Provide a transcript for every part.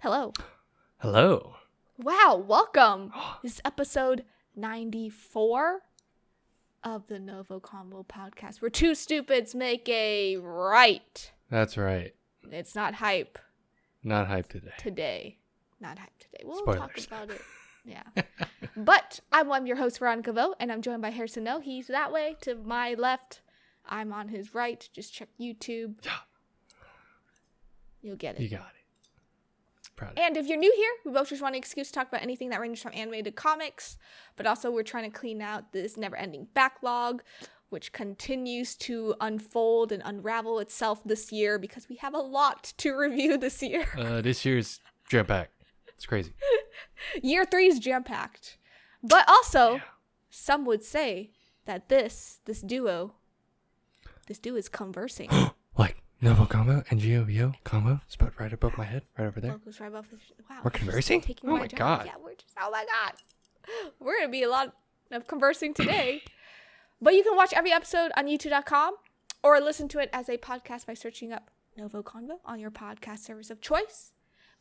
Hello. Hello. Wow, welcome. This is episode 94 of the NgoVo Convo podcast, where two stupids make a right. That's right. It's not hype. Not hype today. Not hype today. We'll Spoilers. talk about it. Yeah. But I'm your host, Veronica Vo, and I'm joined by Harrison No. He's that way to my left. I'm on his right. Just check YouTube. Yeah. You'll get it. You got it. Proud of And if you're new here, we both just want an excuse to talk about anything that ranges from animated comics, but also we're trying to clean out this never-ending backlog, which continues to unfold and unravel itself this year because we have a lot to review this year. This year's jam-packed. It's crazy. Year 3 is jam-packed. But also, some would say that this duo is conversing. Like NgoVo Convo and NgoVo Convo. It's about right above my head, right over there. Logos right above the wow. We're conversing? Taking Oh my job. God. Yeah, oh my God. We're going to be a lot of conversing today. But you can watch every episode on youtube.com or listen to it as a podcast by searching up NgoVo Convo on your podcast service of choice.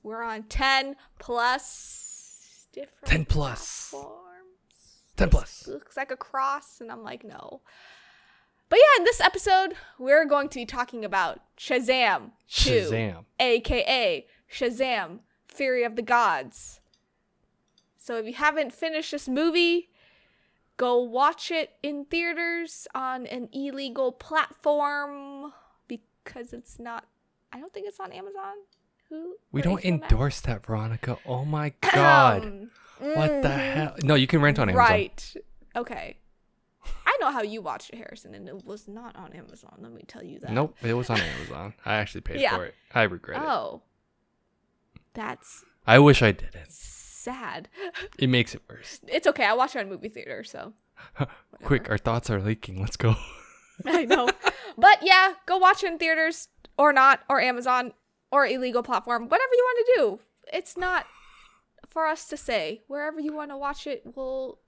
We're on 10 plus different 10 plus. platforms. 10 plus. It looks like a cross, and I'm like, no. But yeah, in this episode, we're going to be talking about Shazam 2. Shazam. A.K.A. Shazam, Fury of the Gods. So if you haven't finished this movie, go watch it in theaters on an illegal platform because it's not, I don't think it's on Amazon. We don't endorse that, Veronica. Oh my God. What the hell? No, you can rent on Amazon. Right. Okay. I know how you watched it, Harrison, and it was not on Amazon. Let me tell you that. Nope, it was on Amazon. I actually paid for it. I regret it. Oh. That's I wish I didn't. sad. It makes it worse. It's okay. I watched it on movie theater, so. Quick, our thoughts are leaking. Let's go. I know. But yeah, go watch it in theaters or not, or Amazon or illegal platform, whatever you want to do. It's not for us to say. Wherever you want to watch it, we'll,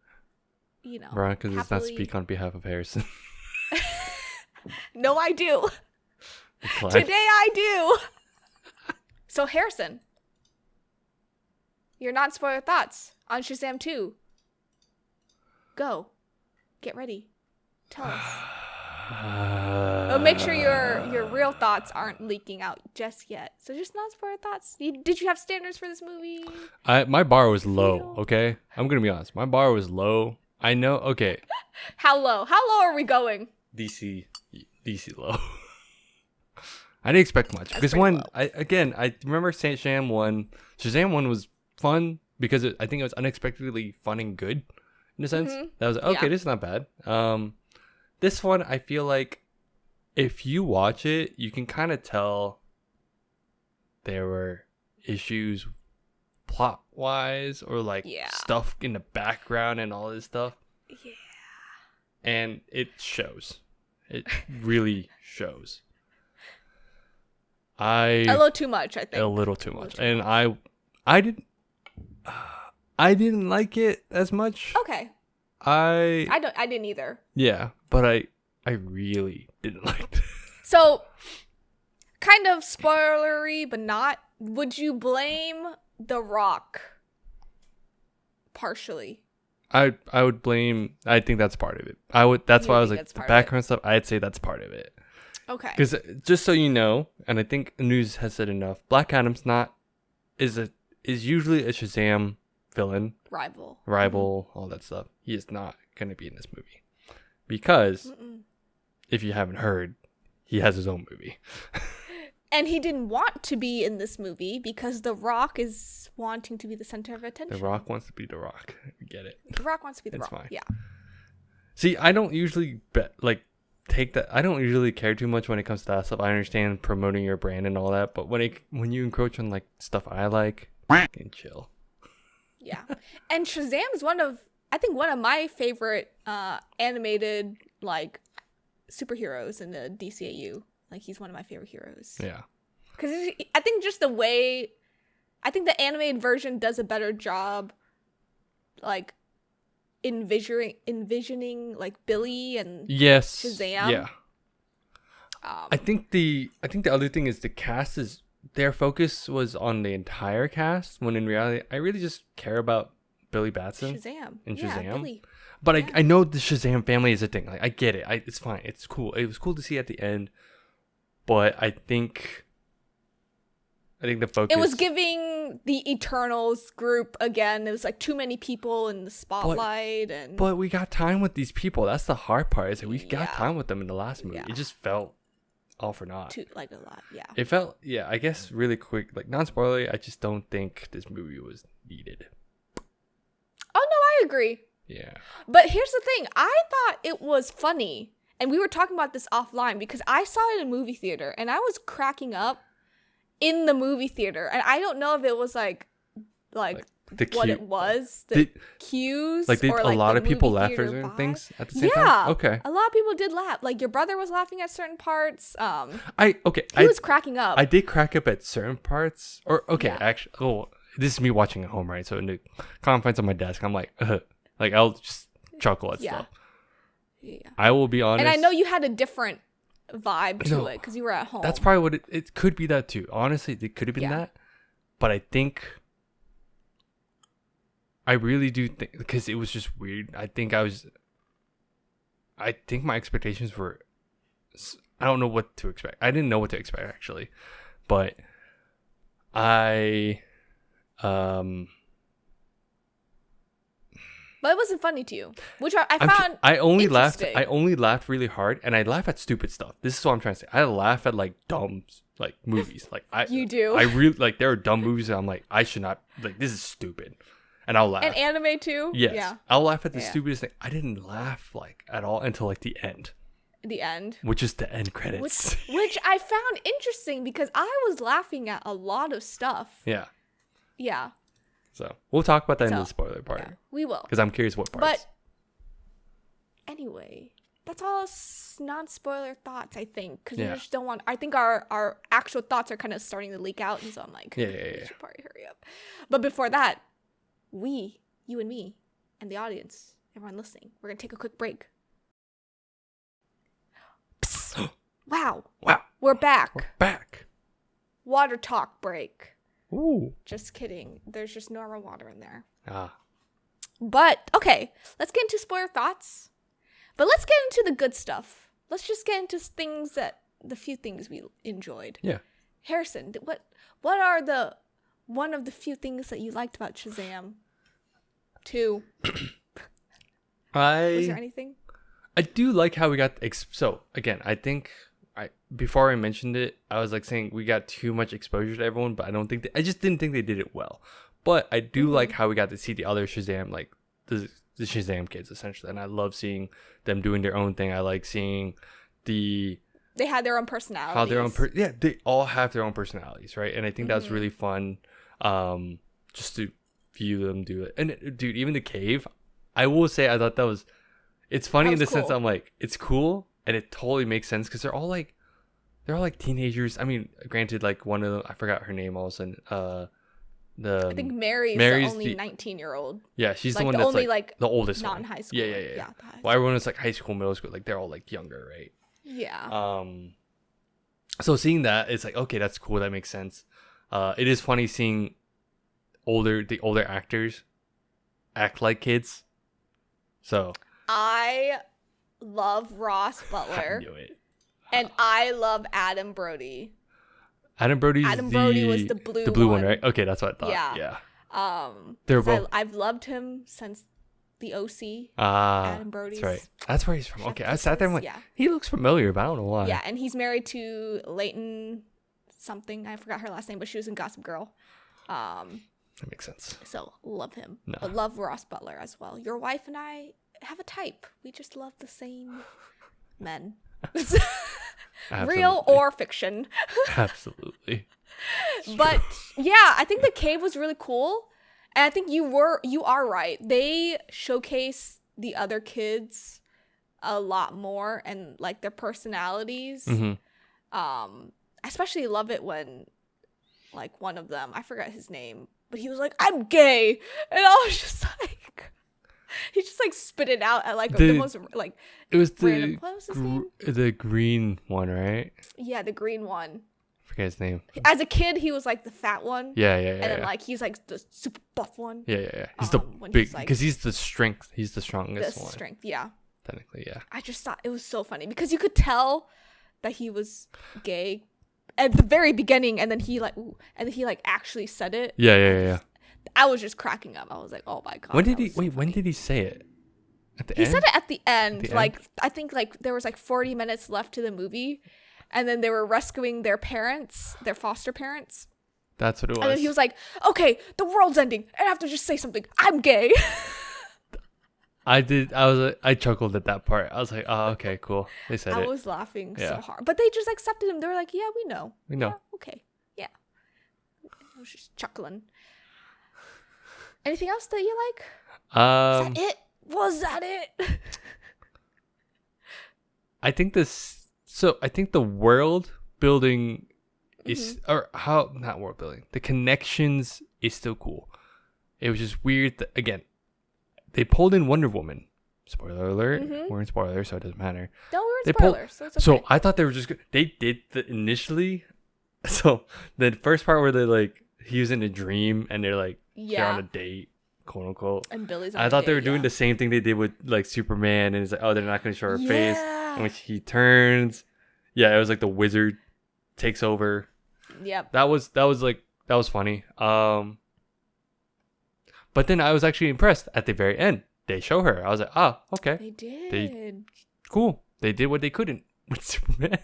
Veronica does not happily- speak on behalf of Harrison. No, I do. Decline. Today I do. So Harrison, your non-spoiler thoughts on Shazam 2. Go. Get ready. Tell us. But make sure your real thoughts aren't leaking out just yet. So just non-spoiler thoughts. Did you have standards for this movie? My bar was low, okay? I'm going to be honest. My bar was low. I know, okay. How low? How low are we going? DC low. I didn't expect much. Because I remember Shazam 1. Shazam 1 was fun because I think it was unexpectedly fun and good in a sense. Mm-hmm. That was, okay, this is not bad. This one, I feel like if you watch it, you can kind of tell there were issues plot-wise or stuff in the background and all this stuff. Yeah. And it shows. It really shows. A little too much, I think. A little too much. And I didn't like it as much. Okay. I didn't either. Yeah, but I really didn't like it. So, kind of spoilery, but not. Would you blame The Rock partially? I would blame. I think that's part of it. That's why I was like the background stuff. I'd say that's part of it. Okay. Because just so you know, and I think the news has said enough. Black Adam's is usually a Shazam villain, rival, all that stuff. He is not going to be in this movie because if you haven't heard, he has his own movie. And he didn't want to be in this movie because The Rock is wanting to be the center of attention. The Rock wants to be The Rock. We get it. The Rock wants to be The It's Rock. fine. Yeah. See, I don't usually take that. I don't usually care too much when it comes to that stuff. I understand promoting your brand and all that, but when you encroach on stuff I like, fucking chill. Yeah. And Shazam is one of my favorite animated superheroes in the DCAU. He's one of my favorite heroes. Yeah. Because I think just the way, I think the animated version does a better job, envisioning Billy and yes Shazam. Yeah. I think the other thing is the cast is their focus was on the entire cast, when in reality, I really just care about Billy Batson and Shazam. Yeah, Billy. But yeah. I know the Shazam family is a thing. Like, I get it. It's fine. It's cool. It was cool to see at the end. But I think the focus... It was giving the Eternals group again. It was like too many people in the spotlight. But we got time with these people. That's the hard part. Is that we got time with them in the last movie. Yeah. It just felt all for naught. Like a lot, yeah. It felt, I guess really quick, like non-spoiler, I just don't think this movie was needed. Oh, no, I agree. Yeah. But here's the thing. I thought it was funny. And we were talking about this offline because I saw it in a movie theater and I was cracking up in the movie theater. And I don't know if it was like what it was, the cues. Like, a lot of people laughed at certain things at the same time? Yeah. Okay. A lot of people did laugh. Like, your brother was laughing at certain parts. He was cracking up. I did crack up at certain parts. Actually, this is me watching at home, right? So in the confines of my desk, I'm like, like, I'll just chuckle at stuff. Yeah. I will be honest. And I know you had a different vibe to it because you were at home. That's probably what it could be, that too. Honestly, it could have been that. But I really do think, because it was just weird. I think my expectations were, I don't know what to expect. I didn't know what to expect, actually. But but it wasn't funny to you, which I found I only laughed really hard, and I laugh at stupid stuff. This is what I'm trying to say. I laugh at like dumb like movies. Like you do. I really like, there are dumb movies that I'm like, I should not, like, this is stupid. And I'll laugh. And anime too? Yes. Yeah. I'll laugh at the stupidest thing. I didn't laugh like at all until like the end. The end. Which is the end credits. Which I found interesting because I was laughing at a lot of stuff. Yeah. Yeah. So we'll talk about that in the spoiler part. Yeah, we will. Because I'm curious what parts. But anyway, that's all non-spoiler thoughts, I think. Because we just don't want... I think our actual thoughts are kind of starting to leak out. And so I'm like, we should probably hurry up. But before that, you and me, and the audience, everyone listening, we're going to take a quick break. Wow. We're back. Water talk break. Ooh. Just kidding. There's just normal water in there. Ah. But, okay. Let's get into spoiler thoughts. But let's get into the good stuff. Let's just get into the few things we enjoyed. Yeah. Harrison, what are one of the few things that you liked about Shazam 2? Was there anything? I do like how we got... So, again, I think... Before I mentioned it, I was like saying we got too much exposure to everyone, but I just didn't think they did it well. But I do like how we got to see the other Shazam, like the Shazam kids, essentially. And I love seeing them doing their own thing. I like seeing they had their own personalities. They all have their own personalities, right? And I think that's really fun, just to view them do it. And dude, even the cave, I will say I thought it's funny in the sense that I'm like, it's cool and it totally makes sense because they're all like teenagers. I mean, granted, like one of them, I forgot her name all of a sudden. I think Mary's the only 19-year-old. Yeah, she's the one that's only, like the oldest one. Non-high school. Yeah. Well, everyone is like high school, middle school, like they're all like younger, right? Yeah. So seeing that, it's like, okay, that's cool. That makes sense. It is funny seeing the older actors act like kids. So I love Ross Butler. I knew it. And I love Adam Brody. Adam Brody was the blue one, right? Okay, that's what I thought. Yeah. I've loved him since the OC. Adam Brody's. That's right. That's where he's from. Okay, I sat there and like, he looks familiar, but I don't know why. Yeah, and he's married to Leighton something. I forgot her last name, but she was in Gossip Girl. That makes sense. So love him, but love Ross Butler as well. Your wife and I have a type. We just love the same men. Real or fiction. Absolutely. But yeah, I think the cave was really cool, and I think you are right. They showcase the other kids a lot more and like their personalities. I especially love it when like one of them, I forgot his name, but he was like, "I'm gay," and I was just like. He just like spit it out at like the most like. It was random. What was his name? The green one, right? Yeah, the green one. forget his name. As a kid, he was like the fat one. Yeah. And then like he's like the super buff one. Yeah. He's the big because he's the strength. He's the strongest one. Strength, yeah. Technically, yeah. I just thought it was so funny because you could tell that he was gay at the very beginning, and then he like actually said it. Yeah. I was just cracking up. I was like, oh my god. When did he When did he say it? At the end? He said it at the end. I think like there was like 40 minutes left to the movie, and then they were rescuing their parents, their foster parents. That's what it was. And then he was like, okay, the world's ending, and I have to just say something. I'm gay. I chuckled at that part. I was like, oh, okay, cool. They said it. I was laughing so hard. But they just accepted him. They were like, yeah, we know. Yeah, okay. Yeah. I was just chuckling. Anything else that you like? Was that it? Was that it? I think the world building is, or how, not world building, the connections is still cool. It was just weird that, again, they pulled in Wonder Woman. Spoiler alert. We're in spoilers, so it doesn't matter. No, we're in spoilers, so it's okay. So I thought they were just they did the initially. So the first part where they like he was in a dream and they're like they're on a date, quote unquote. And Billy's on I thought a they were date, doing the same thing they did with like Superman, and it's like, oh, they're not going to show her face. And when he turns, it was like the wizard takes over. Yep. That was funny. But then I was actually impressed at the very end. They show her. I was like, oh, okay. They did. Cool. They did what they couldn't with Superman.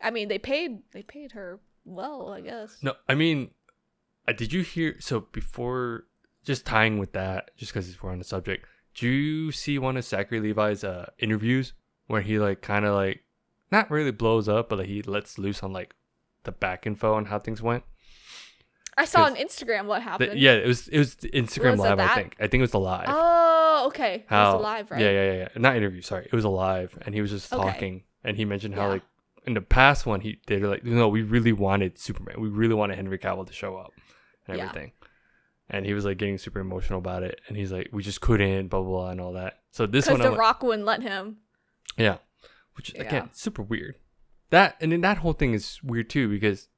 I mean, they paid her well, I guess. No, I mean, did you hear? So before, just tying with that, just because we're on the subject, do you see one of Zachary Levi's interviews where he like kind of like not really blows up, but like he lets loose on like the back info on how things went? I saw on Instagram what happened. It was Instagram Live. I think it was the live. Oh, okay. It was a live, right? Yeah. Not interview. Sorry, it was a live, and he was just talking, and he mentioned how like in the past one they were like, no, we really wanted Superman, we really wanted Henry Cavill to show up and everything, and he was like getting super emotional about it, and he's like, we just couldn't, blah blah blah, and all that. So this one, because The Rock wouldn't let him. Yeah, which again, super weird. That and then that whole thing is weird too because,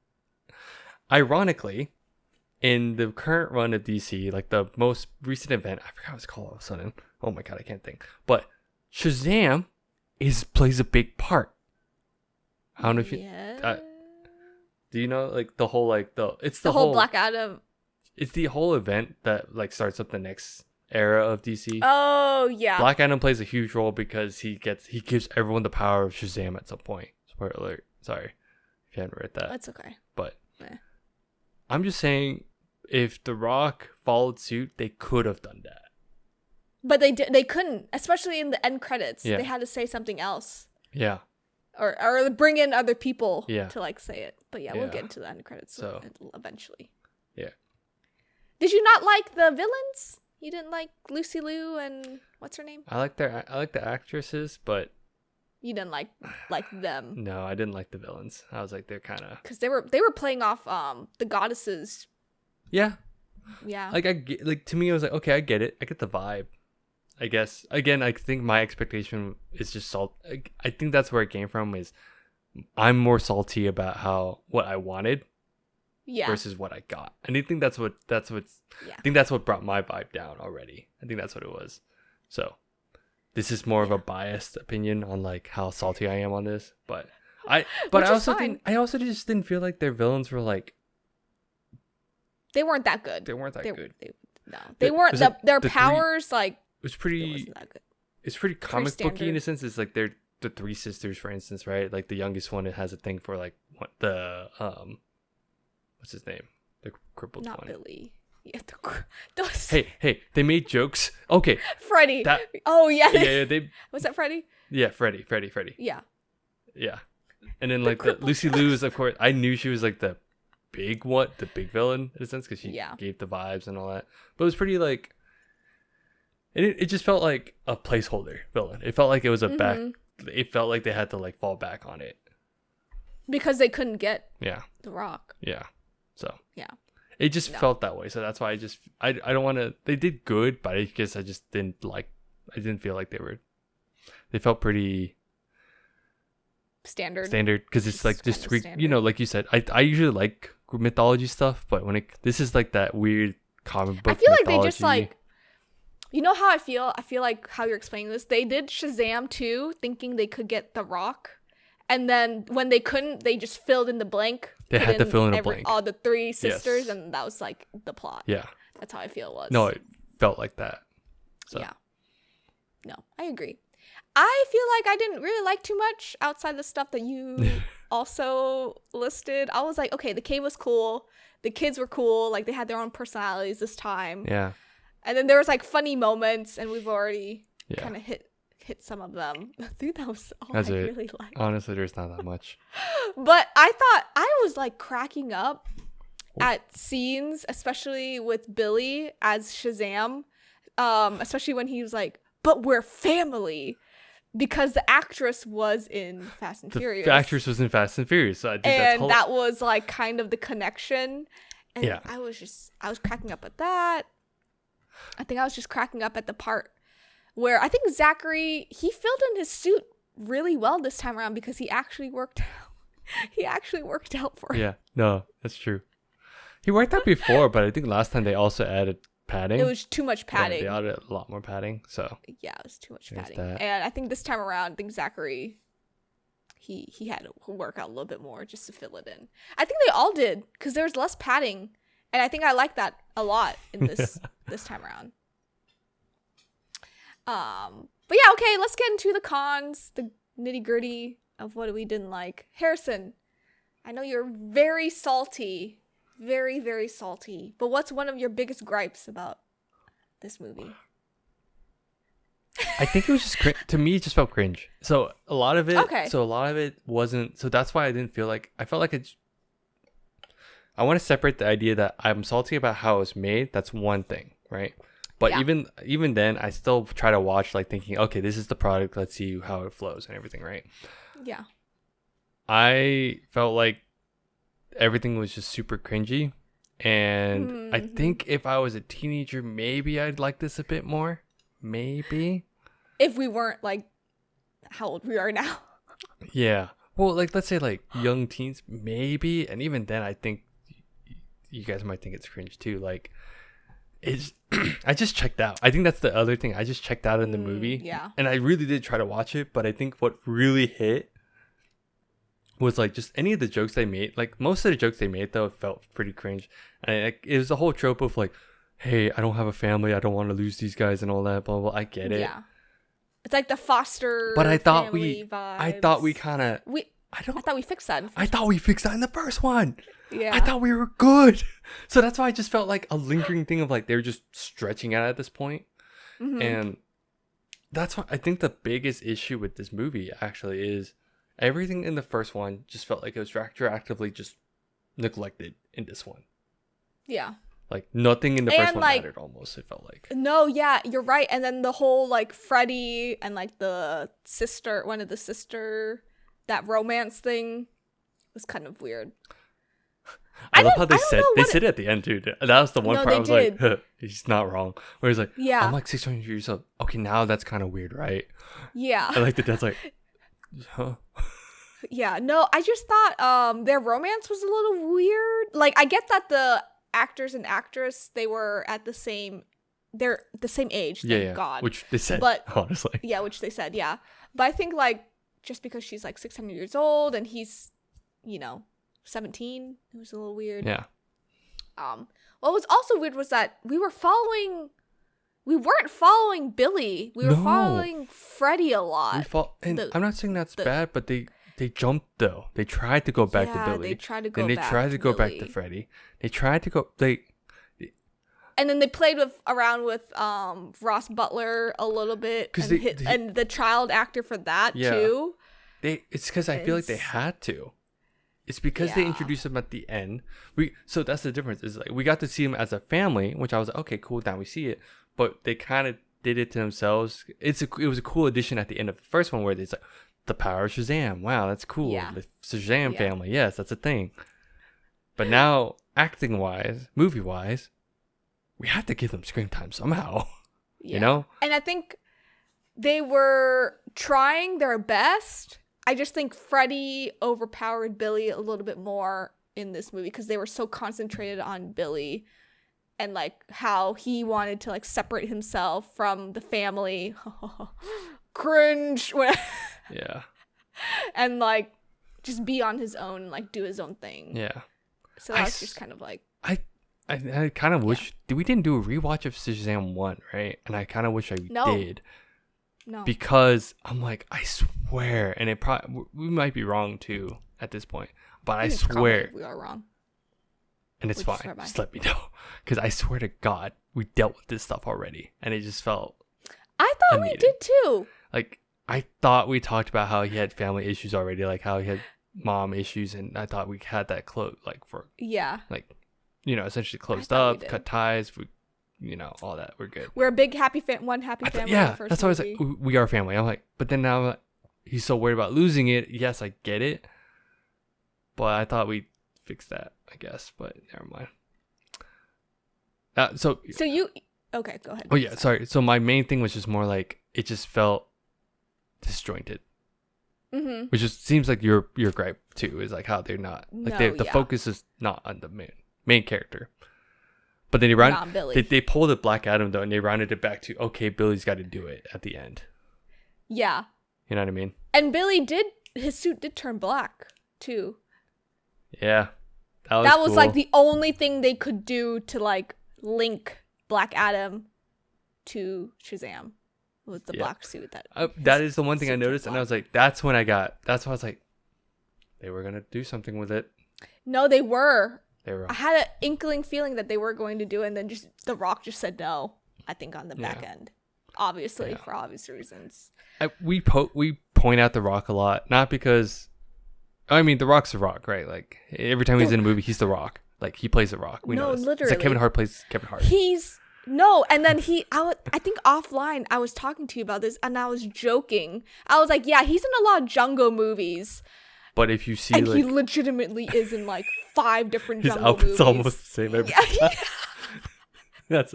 ironically, in the current run of DC, like the most recent event, I forgot what it's called all of a sudden. Oh my god, I can't think. But Shazam plays a big part. I don't know if you do you know like the whole like the whole Black Adam. It's the whole event that like starts up the next era of DC. Oh yeah. Black Adam plays a huge role because he gives everyone the power of Shazam at some point. Spoiler alert. Sorry if you haven't read that. That's okay. But I'm just saying, if The Rock followed suit, they could have done that. But they couldn't, especially in the end credits. Yeah. They had to say something else. Yeah. Or bring in other people to like say it. But we'll get into the end credits eventually. Yeah. Did you not like the villains? You didn't like Lucy Liu and what's her name? I like the actresses, but you didn't like them. No, I didn't like the villains. I was like, they're kind of because they were playing off the goddesses. Yeah. Yeah. Like to me, I was like, okay, I get it. I get the vibe. I guess again, I think my expectation is just salt. I think that's where it came from. Is I'm more salty about what I wanted, versus what I got, and I think that's what's. I think that's what brought my vibe down already. I think that's what it was. So, this is more of a biased opinion on like how salty I am on this, but I also just didn't feel like their villains were like. They weren't that good. They weren't that good. They weren't. Their powers like. It was pretty. It wasn't that good. It's pretty comic booky in a sense. It's like they're the three sisters, for instance, right? Like the youngest one, it has a thing for like the what's his name? The crippled one. Not Billy. Yeah. Hey! They made jokes. Okay. Freddie. Yeah. They. Was that Freddie? Yeah, Freddie. Yeah. Yeah, and then like the Lucy Liu is, of course, I knew she was like the big villain in a sense because she gave the vibes and all that. But it was pretty like. It just felt like a placeholder villain. It felt like it was a back. It felt like they had to like fall back on it because they couldn't get The Rock. Yeah, so it just felt that way. So that's why I don't want to. They did good, but I guess I just didn't like. I didn't feel like they felt pretty. standard. Because it's like just Greek, you know, like you said, I usually like mythology stuff, but this is like that weird comic book I feel like mythology. they just like, you know how I feel like how you're explaining this, they did Shazam 2 thinking they could get The Rock, and then when they couldn't, they just filled in the blank. They had to fill in a blank. All the 3 sisters, and that was like the plot. Yeah, that's how I feel it was. No, it felt like that. So. Yeah, no, I agree. I feel like I didn't really like too much outside the stuff that you also listed. I was like, okay, the cave was cool. The kids were cool. Like, they had their own personalities this time. Yeah. And then there was, like, funny moments, and we've already kind of hit some of them. Dude, that was all I really liked. Honestly, there's not that much. But I thought I was, like, cracking up at scenes, especially with Billy as Shazam. Especially when he was like, but we're family. Because the actress was in Fast and Furious. The actress was in Fast and Furious. So I think that was like kind of the connection. And I was cracking up at that. I think I was just cracking up at the part where I think Zachary, he filled in his suit really well this time around because he actually worked out. He actually worked out for him. Yeah, no, that's true. He worked out before, but I think last time they also added padding. It was too much padding. Yeah, they added a lot more padding. So yeah, it was too much padding. And I think this time around, I think Zachary, he had to work out a little bit more just to fill it in. I think they all did because there was less padding, and I think I like that a lot in this this time around. But yeah, okay, let's get into the cons, the nitty gritty of what we didn't like. Harrison, I know you're very salty. Very, very salty. But what's one of your biggest gripes about this movie? I think it was just to me. It just felt cringe. So a lot of it. Okay. So a lot of it wasn't. So that's why I didn't feel like. I felt like it's. I want to separate the idea that I'm salty about how it was made. That's one thing, right? But even then, I still try to watch like thinking, okay, this is the product. Let's see how it flows and everything, right? Yeah. I felt like everything was just super cringy, and I think if I was a teenager, maybe I'd like this a bit more. Maybe if we weren't like how old we are now. Yeah, well, like let's say like young teens, maybe, and even then, I think you guys might think it's cringe too. Like, it's I just checked out. I think that's the other thing. I just checked out in the movie. Yeah, and I really did try to watch it, but I think what really hit was like just any of the jokes they made. Like most of the jokes they made though felt pretty cringe, and it was a whole trope of like, hey, I don't have a family, I don't want to lose these guys and all that, blah blah. I get it. Yeah, it's like the foster. But I thought family I vibes. thought we kind of I thought we fixed that. I thought we fixed that in the first one. Yeah, I thought we were good. So that's why I just felt like a lingering thing of like they're just stretching out at this point. And that's why I think the biggest issue with this movie actually is everything in the first one just felt like it was retroactively just neglected in this one. Yeah. Like nothing in the first one mattered almost, it felt like. No, yeah, you're right. And then the whole like Freddie and like the sister, one of the sister, that romance thing was kind of weird. I love how they said it at the end, dude. That was the one part I was like, he's not wrong. Where he's like, I'm like 600 years old. Okay, now that's kind of weird, right? Yeah. I like the dad's like, huh? Yeah, no, I just thought their romance was a little weird. Like, I get that the actors and actress, they're the same age, thank God. Which they said, but, honestly. Yeah, which they said, yeah. But I think, like, just because she's, like, 600 years old and he's, 17, it was a little weird. Yeah. What was also weird was that we weren't following Billy. We were following Freddie a lot. I'm not saying that's bad, but they jumped though. They tried to go back to Billy. They tried to go back. Then they tried to go back to Freddie. They tried to go. And then they played around with Ross Butler a little bit, and the child actor for that too. It's because I feel like they had to. It's because they introduced him at the end. So that's the difference. Is like we got to see him as a family, which I was like, okay, cool. Now we see it, but they kind of did it to themselves. It was a cool addition at the end of the first one where it's like the power of Shazam. Wow, that's cool. Yeah. The Shazam family. Yes, that's a thing. But now, acting wise, movie wise, we have to give them screen time somehow. Yeah. And I think they were trying their best, I just think Freddie overpowered Billy a little bit more in this movie because they were so concentrated on Billy and like how he wanted to like separate himself from the family. Cringe. Yeah. And like just be on his own, like do his own thing. Yeah. So that was just kind of like I kind of wish we didn't do a rewatch of Shazam 1, right? And I kind of wish I did. No. Because I'm like, I swear, and it probably we might be wrong too at this point, but I swear we are wrong. And it's fine. Just let me know, because I swear to God, we dealt with this stuff already, and it just felt. I thought unneeded. We did too. Like I thought we talked about how he had family issues already, like how he had mom issues, and I thought we had that close, like for like, you know, essentially closed up, cut ties. We, you know, all that. We're good. We're a big happy one happy family. Yeah, that's why I was like, we are family. I'm like, but then now like, he's so worried about losing it. Yes, I get it, but I thought we fixed that, I guess. But never mind. So you okay? Go ahead. Oh yeah, sorry. So my main thing was just more like it just felt disjointed. Mm-hmm. Which just seems like your gripe too, is like how they're not like the focus is not on the main character. But then they pulled the Black Adam though, and they rounded it back to okay, Billy's got to do it at the end. Yeah. You know what I mean? And his suit did turn black too. Yeah. That was cool. Like the only thing they could do to like link Black Adam to Shazam was the black suit. That is the one thing I noticed, and I was like, that's why I was like, they were gonna do something with it. No, they were. They were. I had an inkling feeling that they were going to do it, and then just The Rock just said no. I think on the back end, obviously for obvious reasons. We point out The Rock a lot, not because, I mean, The Rock's The Rock, right? Like every time he's in a movie, he's The Rock. Like he plays The Rock. We know this. Literally. It's like Kevin Hart plays Kevin Hart. And then I think offline I was talking to you about this, and I was joking. I was like, yeah, he's in a lot of Django movies. But if you see, and he legitimately is in like 5 different Django movies. His outfit's almost the same every time. That's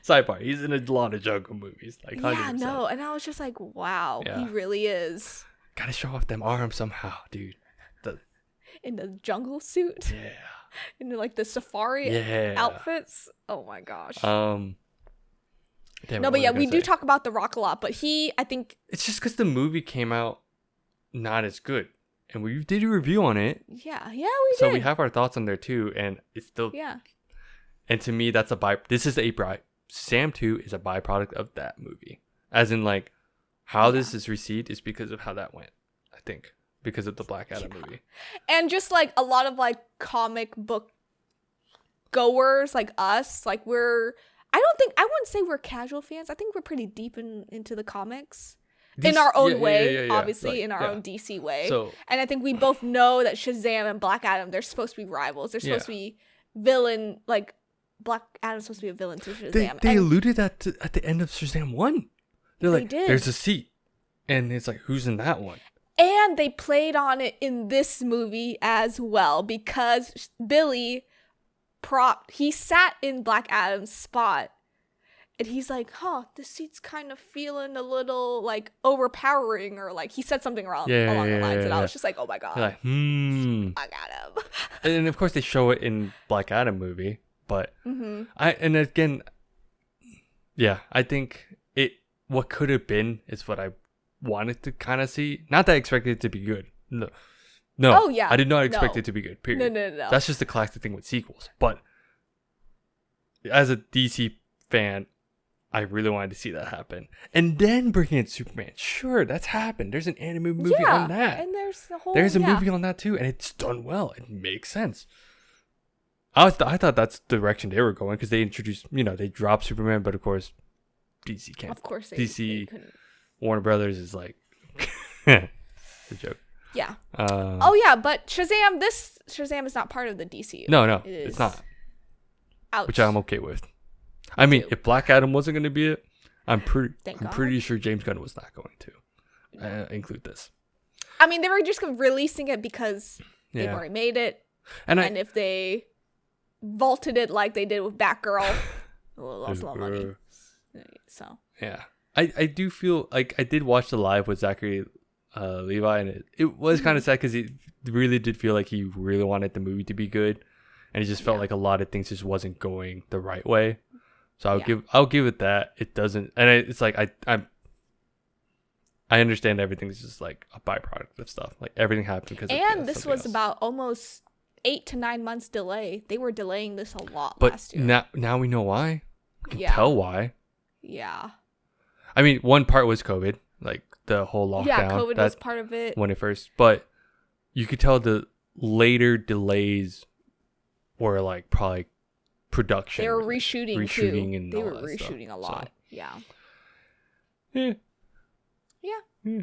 sidebar. He's in a lot of Django movies, like 100%. Yeah, no, and I was just like, wow, he really is. Gotta show off them arms somehow, dude. In the jungle suit. Yeah. In like the safari outfits. Oh my gosh. We do talk about The Rock a lot, but I think it's just because the movie came out not as good. And we did a review on it. Yeah, we did. So we have our thoughts on there too, and it's still And to me, that's Shazam 2 is a byproduct of that movie. As in, like, how this is received is because of how that went. I think because of the Black Adam movie, and just like a lot of like comic book goers like us, like I wouldn't say we're casual fans. I think we're pretty deep into the comics. In our own way, obviously, like, in our own DC way. And I think we both know that Shazam and Black Adam, they're supposed to be rivals. They're supposed to be villain, like, Black Adam's supposed to be a villain to Shazam. They alluded that at the end of Shazam 1. They're like, there's a seat. And it's like, who's in that one? And they played on it in this movie as well, because Billy he sat in Black Adam's spot. And he's like, this seat's kind of feeling a little, like, overpowering. Or, like, he said something along the lines. And I was just like, oh, my God. Like, Black Adam. And, of course, they show it in Black Adam movie. But, I think what could have been is what I wanted to kind of see. Not that I expected it to be good. No. Oh, yeah. I did not expect it to be good, period. No. That's just the classic thing with sequels. But, as a DC fan, I really wanted to see that happen. And then bringing in Superman. Sure, that's happened. There's an anime movie on that. And there's a movie on that too. And it's done well. It makes sense. I thought that's the direction they were going, because they introduced, they dropped Superman, but of course, DC can't. Of course DC, Warner Brothers is like, the joke. Yeah. But Shazam is not part of the DCU. No, it's not. Ouch. Which I'm okay with. I mean, if Black Adam wasn't going to be it, I'm pretty sure James Gunn was not going to include this. I mean, they were just releasing it because they've already made it. And if they vaulted it like they did with Batgirl, lost a lot of money. So. Yeah. I do feel like I did watch the live with Zachary Levi, and it was kind of sad because he really did feel like he really wanted the movie to be good, and he just felt like a lot of things just wasn't going the right way. So I'll give it that. It doesn't, and it's like I understand everything's just like a byproduct of stuff. Like everything happened because and this was about almost 8 to 9 months delay. They were delaying this a lot but last year. Now we know why. We can tell why. Yeah. I mean, one part was COVID, like the whole lockdown. Yeah, COVID was part of it. When it first, but you could tell the later delays were like probably production. They were reshooting too. And they all were that reshooting stuff, a lot. so. Yeah. Yeah.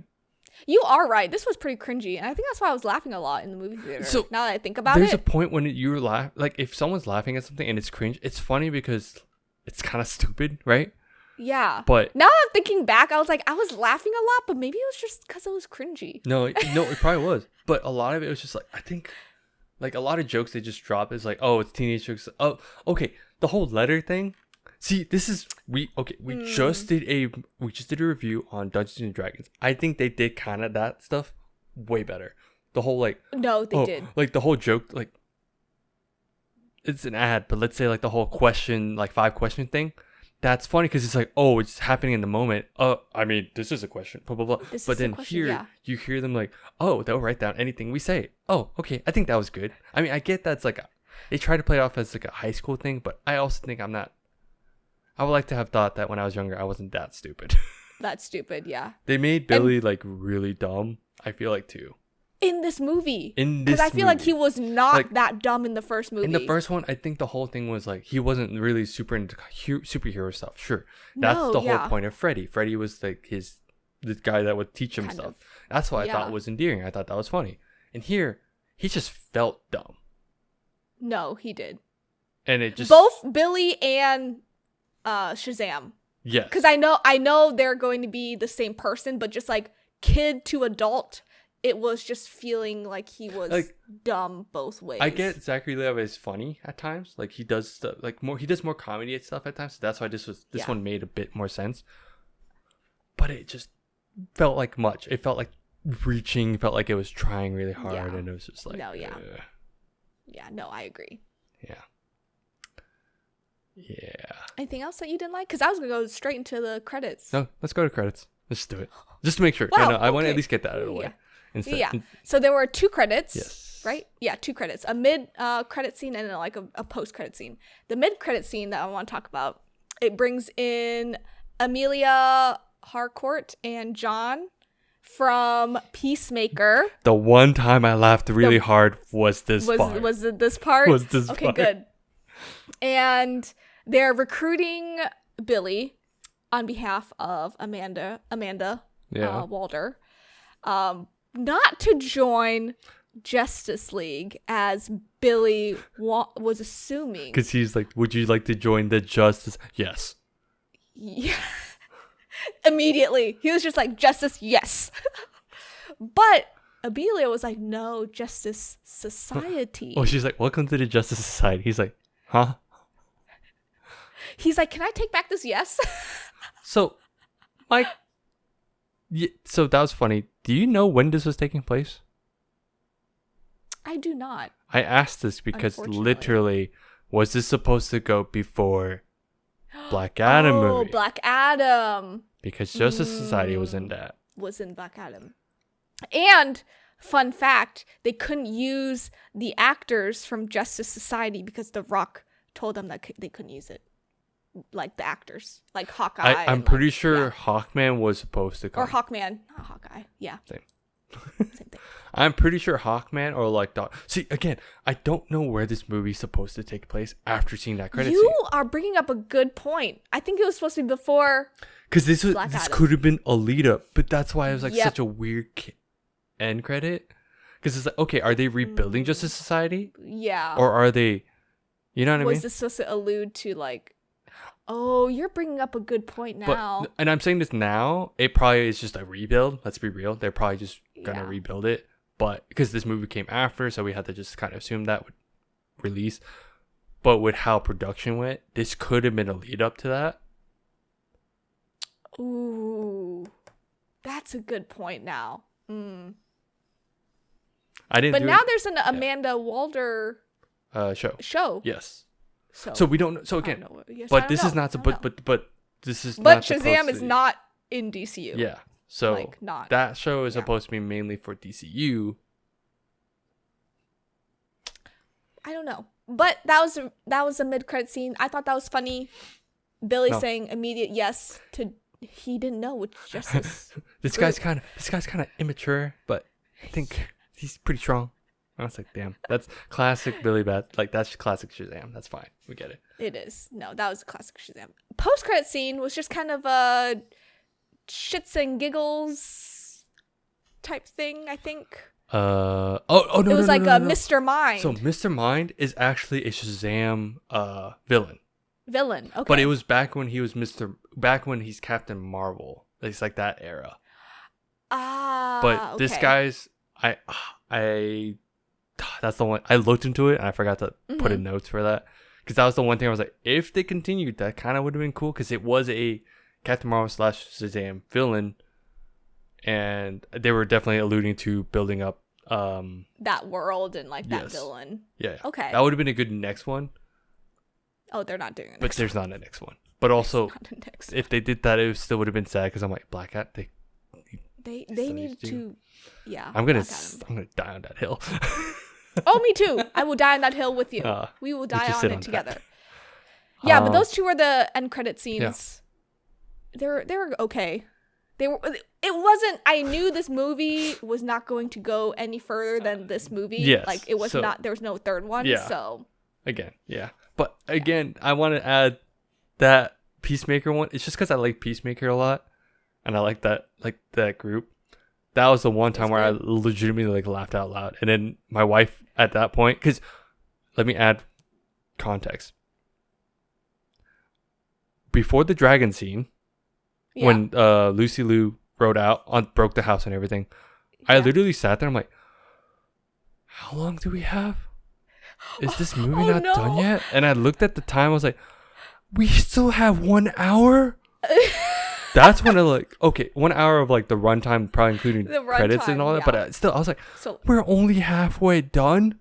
You are right. This was pretty cringy, and I think that's why I was laughing a lot in the movie theater. So now that I think about there's it, a point when you laugh, like if someone's laughing at something and it's cringe, it's funny because it's kind of stupid, right? Yeah. But now I'm thinking back, I was like, I was laughing a lot, but maybe it was just because it was cringy. No, it probably was. But a lot of it was just like, I think, like a lot of jokes they just drop is like, oh, it's teenage jokes. Oh, okay. The whole letter thing. See, this is we just did a review on Dungeons and Dragons. I think they did kind of that stuff way better. The whole like no, they did like the whole joke like it's an ad, but let's say like the whole question like 5 question thing. That's funny because it's like, oh, it's happening in the moment. I mean, this is a question, blah blah blah. But then here you hear them like, oh, they'll write down anything we say. Oh, okay, I think that was good. I mean, I get that's like they try to play it off as like a high school thing, but I also think I'm not. I would like to have thought that when I was younger, I wasn't that stupid. That's stupid, yeah. They made Billy like really dumb. I feel like too. In this movie. Because I feel like he was not like, that dumb in the first movie. In the first one, I think the whole thing was like he wasn't really super into superhero stuff. Sure, that's the whole point of Freddy. Freddy was like the guy that would teach him stuff. That's what I thought was endearing. I thought that was funny. And here, he just felt dumb. No, he did. And it just both Billy and Shazam. Yeah. Because I know they're going to be the same person, but just like kid to adult, it was just feeling like he was like, dumb both ways. I get Zachary Levi is funny at times. Like he does stuff like more. He does more comedy and stuff at times. So that's why this one made a bit more sense. But it just felt like much. It felt like reaching. Felt like it was trying really hard, and it was just like no, I agree. Yeah. Anything else that you didn't like? Because I was gonna go straight into the credits. No, let's go to credits. Let's do it. Just to make sure. Wow, I want to at least get that out of the way. Instead. Yeah. So there were 2 credits. Yes. Right? Yeah, 2 credits. A mid credit scene and then like a post credit scene. The mid credit scene that I want to talk about, it brings in Amelia Harcourt and John from Peacemaker. The one time I laughed really hard was this part. Was it this part? Was this okay, part. Good. And they're recruiting Billy on behalf of Amanda Walder, not to join Justice League as Billy was assuming. Because he's like, would you like to join the Justice? Yes. Yeah. Immediately. He was just like, Justice, yes. But Amelia was like, no, Justice Society. Oh, she's like, welcome to the Justice Society. He's like, huh? He's like, can I take back this yes? So, Mike, so that was funny. Do you know when this was taking place? I do not. I asked this because literally, was this supposed to go before Black Adam movie? Oh, Black Adam. Because Justice Society was in that. Was in Black Adam. And, fun fact, they couldn't use the actors from Justice Society because The Rock told them that they couldn't use it. Like the actors. Like Hawkeye. I'm pretty sure Hawkman was supposed to come. Or Hawkman. Not Hawkeye. Yeah. Same. Same thing. I'm pretty sure Hawkman or like See, again, I don't know where this movie's supposed to take place after seeing that credit scene. You are bringing up a good point. I think it was supposed to be before. Because this could have been a lead up, but that's why it was like such a weird end credit. Because it's like, okay, are they rebuilding Justice Society? Yeah. Or are they, you know what I mean? Was this supposed to allude to like, oh, you're bringing up a good point now. But, and I'm saying this now, it probably is just a rebuild. Let's be real. They're probably just going to rebuild it. But because this movie came after, so we had to just kind of assume that would release. But with how production went, this could have been a lead up to that. Ooh, that's a good point now. I didn't. But now there's an Amanda Walder show. Yes. So we don't. So again, yes, but this is not. But this is. But not Shazam is not in DCU. Yeah. So like, not. That show is supposed to be mainly for DCU. I don't know, but that was a mid-credit scene. I thought that was funny. Billy saying immediate yes to he didn't know which justice. This guy's kind of immature, but I think he's pretty strong. I was like, damn, that's classic Billy Bat. Like that's classic Shazam. That's fine, we get it. It is. No, that was a classic Shazam. Post-credit scene was just kind of a shits and giggles type thing, I think. No, it was no, like no, a no. Mr. Mind. So Mr. Mind is actually a Shazam villain. Okay. But it was back when he was back when he's Captain Marvel. It's like that era. But this guy's that's the one I looked into it and I forgot to put in notes for that. Because that was the one thing I was like, if they continued, that kind of would have been cool because it was a Captain Marvel / Shazam villain. And they were definitely alluding to building up that world and like that villain. Yeah. Okay. That would have been a good next one. Oh, they're not doing it. But there's not a next one. But also, if they did that, it still would have been sad because I'm like, Black Cat, they need to. Yeah. I'm gonna die on that hill. Oh, me too. I will die on that hill with you. We will die on it together. Yeah, but those two were the end credit scenes. Yeah. They were okay. It wasn't. I knew this movie was not going to go any further than this movie. Yes. Like it was not. There was no third one. Yeah. So. Again, yeah. But again, I want to add that Peacemaker one. It's just because I like Peacemaker a lot, and I like that group. That was the one time where I legitimately laughed out loud. And then my wife at that point, because let me add context. Before the dragon scene, when Lucy Liu broke the house and everything, I literally sat there. I'm like, how long do we have? Is this movie not done yet? And I looked at the time. I was like, we still have 1 hour? That's when I 1 hour of the runtime, probably including the credits and all that. But I was like, we're only halfway done.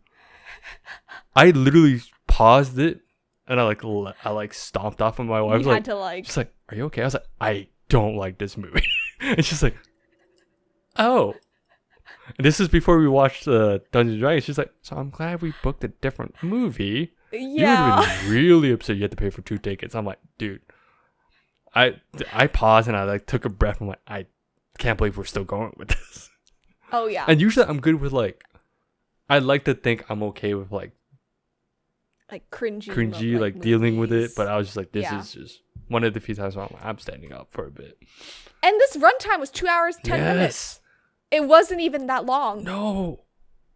I literally paused it and I stomped off on my wife. She's like, are you okay? I was like, I don't like this movie. And she's like, oh. And this is before we watched Dungeons & Dragons. She's like, so I'm glad we booked a different movie. Yeah. You would have been really upset you had to pay for 2 tickets. I'm like, dude. I paused and I took a breath. I'm like, I can't believe we're still going with this. Oh yeah. And usually I'm good with I like to think I'm okay with cringy dealing with it. But I was just like, this is just one of the few times where I'm standing up for a bit. And this runtime was 2 hours 10 minutes. It wasn't even that long. No,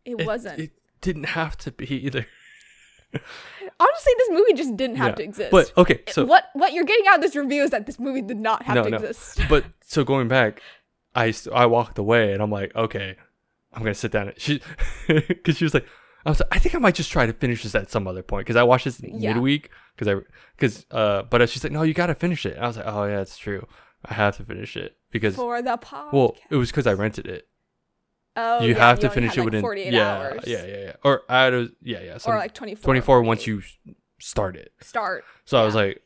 it wasn't. It didn't have to be either. Honestly, this movie just didn't have to exist. But okay, so what you're getting out of this review is that this movie did not have to exist. But so going back, I walked away and I'm like, okay, I'm gonna sit down. Because she was like, I think I might just try to finish this at some other point because I watched this midweek but she's like, no, you gotta finish it. And I was like, oh yeah, it's true. I have to finish it because for the podcast. Well, it was because I rented it. Oh, you have to finish it within 48 hours. Yeah. Or or 24. 24 once you start it. So I was like,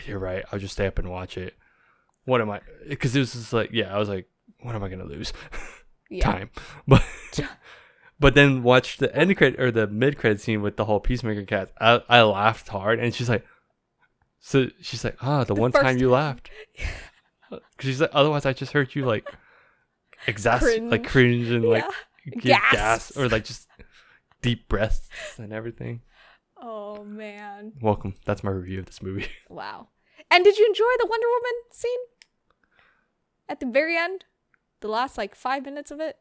you're right. I'll just stay up and watch it. What am I? Because it was just I was like, what am I gonna lose? Time. But then watch the end credit or the mid credit scene with the whole Peacemaker cast. I laughed hard, and she's like, the one time you laughed. Because she's like, otherwise I just heard you cringe and give gas or just deep breaths and everything. Oh man. Welcome. That's my review of this movie. Wow. And did you enjoy the Wonder Woman scene? At the very end? The last 5 minutes of it?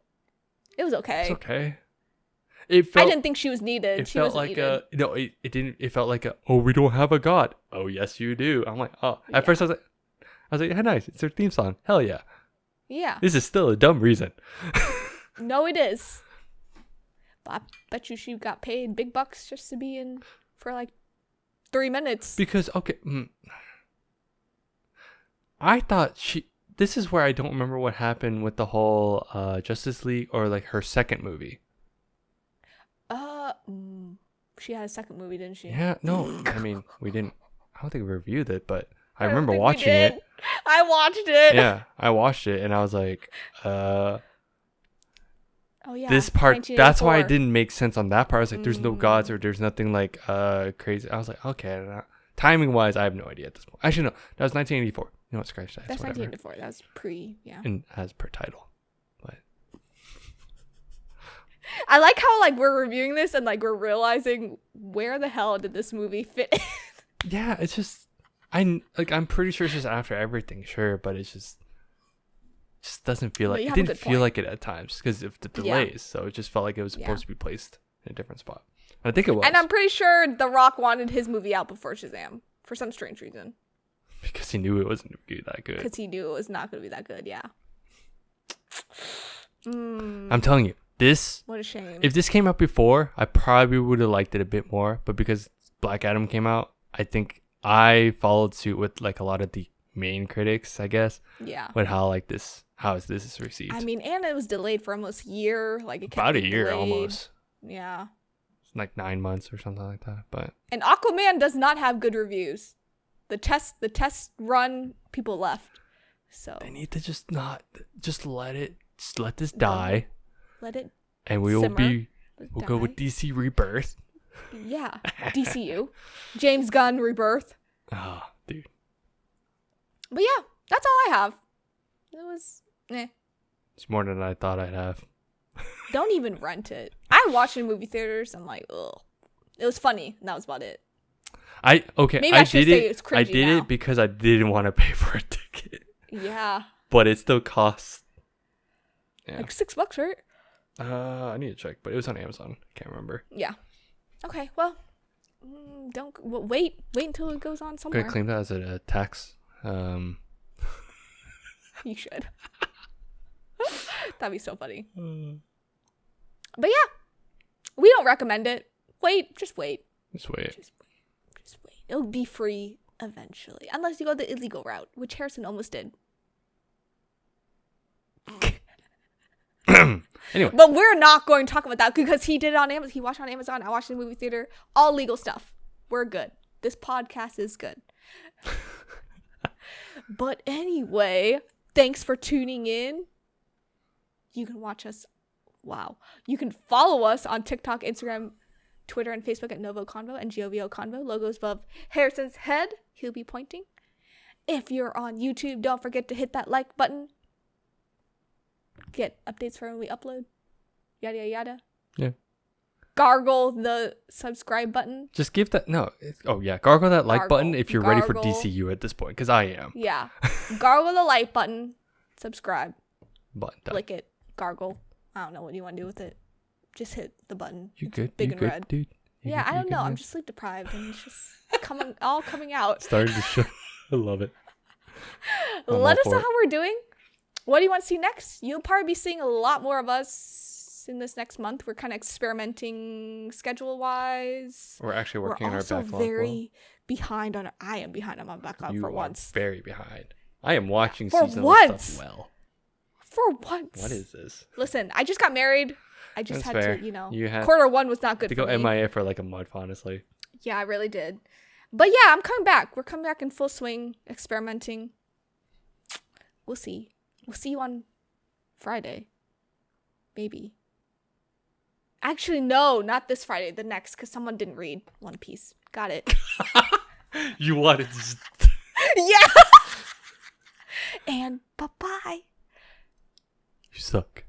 It was okay. It's okay. I didn't think she was needed. It felt like it didn't. It felt like we don't have a god. Oh yes, you do. I'm like, oh. At first I was like, hey, nice. It's their theme song. Hell yeah. Yeah. This is still a dumb reason. No, it is. But I bet you she got paid big bucks just to be in for 3 minutes. Because I thought this is where I don't remember what happened with the whole Justice League or like her second movie. She had a second movie, didn't she? Yeah, no, I mean we didn't. I don't think we reviewed it, but I remember watching it. I watched it. Yeah, I watched it, and I was like, oh yeah. This part. That's why it didn't make sense on that part. I was like, there's no gods or there's nothing like crazy. I was like, okay. Timing wise, I have no idea at this point. Actually, no, that was 1984. You know what? Scratch that. That's 1984. That was yeah. And as per title. I like how like we're reviewing this and like we're realizing where the hell did this movie fit in? Yeah, it's just I'm pretty sure it's just after everything, sure, but it's just doesn't feel like it didn't feel like it at times because of the delays. So it just felt like it was supposed to be placed in a different spot. And I think it was. And I'm pretty sure The Rock wanted his movie out before Shazam for some strange reason. Because he knew it wasn't going to be that good. Because he knew it was not going to be that good, yeah. I'm telling you. What a shame. If this came out before, I probably would have liked it a bit more. But because Black Adam came out, I think I followed suit with like a lot of the main critics, I guess. Yeah. With how this is received. I mean, and it was delayed for almost a year. Like it kept about a year delayed. almost. Yeah. Like 9 months or something like that. But and Aquaman does not have good reviews. The test run, people left. So they need to just let this die. Let it and we'll go with DC Rebirth. Yeah. DCU. James Gunn Rebirth. Oh, dude. But yeah, that's all I have. It was It's more than I thought I'd have. Don't even rent it. I watched it in movie theaters and like, ugh. It was funny, and that was about it. Maybe I should say it's cringy. I did it because I didn't want to pay for a ticket. Yeah. But it still costs like $6, right? I need to check, but it was on Amazon. I can't remember. Yeah. Okay. Well, wait until it goes on somewhere. Gonna claim that as a tax. You should. That'd be so funny. But yeah, we don't recommend it. Just wait. It'll be free eventually, unless you go the illegal route, which Harrison almost did. Anyway. But we're not going to talk about that because he did it on Amazon. He watched it on Amazon. I watched it in the movie theater. All legal stuff. We're good. This podcast is good. But anyway, thanks for tuning in. You can watch us. Wow. You can follow us on TikTok, Instagram, Twitter, and Facebook at NgoVo Convo and NgoVo Convo. Logos above Harrison's head. He'll be pointing. If you're on YouTube, don't forget to hit that like button. Get updates for when we upload. Yada, yada, yada. Yeah. Gargle the subscribe button. Just give that... No. Gargle that like button if you're ready for DCU at this point, because I am. Yeah. Gargle the like button. Subscribe. Button. Click it. Gargle. I don't know what you want to do with it. Just hit the button. You good? Big you and good, red. Dude? I don't know. I'm just sleep deprived and it's just coming out. Starting to show. I love it. Let us know how we're doing. What do you want to see next? You'll probably be seeing a lot more of us in this next month. We're kind of experimenting schedule-wise. We're actually working on our backlog. We're also very behind on... I am behind on my backlog for once. You are very behind. I am watching for seasonal once. Stuff well. For once. What is this? Listen, I just got married. I just had fair. to, you had quarter one was not good for me. To go MIA for like a month, honestly. Yeah, I really did. But yeah, I'm coming back. We're coming back in full swing, experimenting. We'll see. We'll see you on Friday. Maybe. Actually, no, not this Friday. The next, because someone didn't read One Piece. Got it. You wanted to just... Yeah. And bye-bye. You suck.